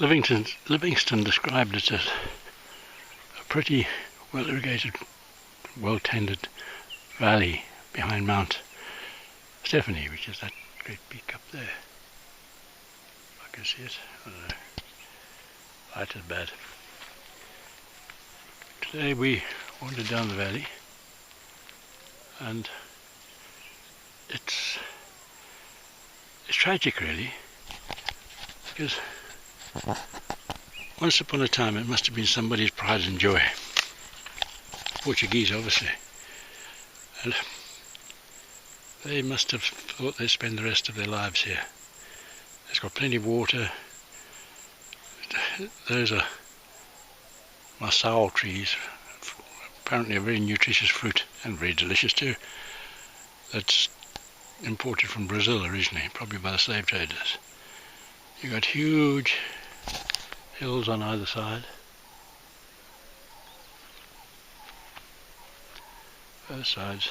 Livingston described it as a pretty well irrigated, well tended valley behind Mount Stephanie, which is that great peak up there. I can see it. I don't know. Light is bad. Today we wandered down the valley, and it's tragic really, because once upon a time it must have been somebody's pride and joy. Portuguese obviously, and they must have thought they'd spend the rest of their lives here. It's got plenty of water. Those are masao trees, apparently a very nutritious fruit and very delicious too, that's imported from Brazil originally, probably by the slave traders. You've got huge hills on either side, both sides,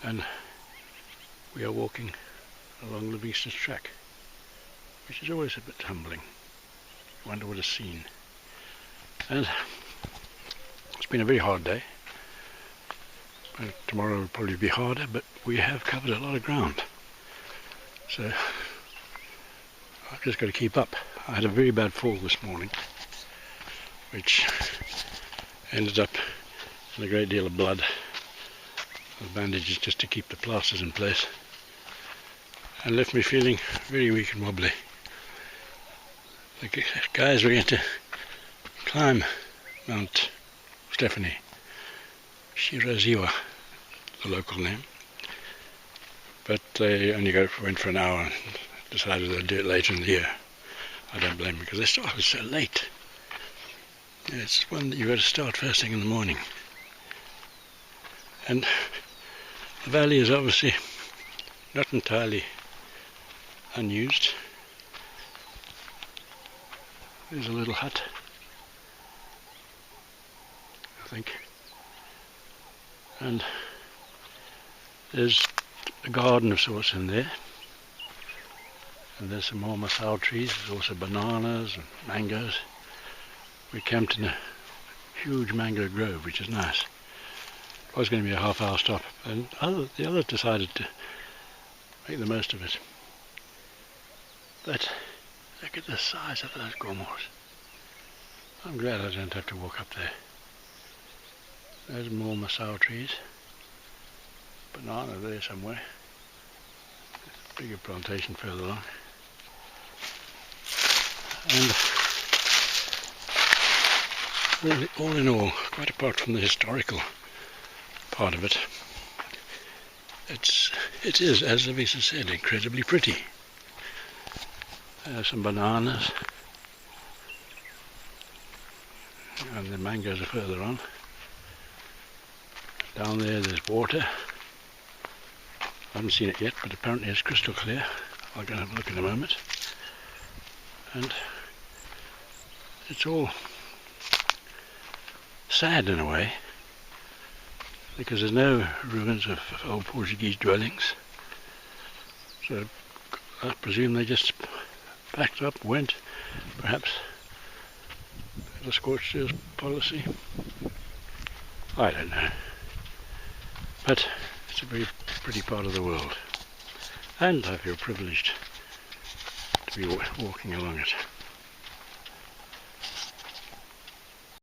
and we are walking along Livingston Trek, which is always a bit humbling. You wonder what a scene. And it's been a very hard day. Tomorrow will probably be harder, but we have covered a lot of ground. So I've just got to keep up. I had a very bad fall this morning, which ended up in a great deal of blood. The bandages just to keep the plasters in place, and left me feeling very weak and wobbly. The guys were going to climb Mount Stephanie, Shiraziwa, the local name, but they only went for an hour and decided they'd do it later in the year. I don't blame them, because they started so late. It's one that you've got to start first thing in the morning. And the valley is obviously not entirely unused. There's a little hut, I think, and there's a garden of sorts in there, and there's some more masao trees. There's also bananas and mangoes. We camped in a huge mango grove, which is nice. It was going to be a half-hour stop, and the others decided to make the most of it. But look at the size of those gomos. I'm glad I don't have to walk up there. There's more masao trees. Banana there somewhere. There's a bigger plantation further along. And really, all in all, quite apart from the historical part of it, it is, as Livingston said, incredibly pretty. Some bananas, and the mangoes are further on. Down there's water. I haven't seen it yet, but apparently it's crystal clear. I'll go and have a look in a moment. And it's all sad in a way, because there's no ruins of old Portuguese dwellings. So I presume they just packed up, went, perhaps the scorched earth policy. I don't know. But it's a very pretty part of the world, and I feel privileged to be walking along it.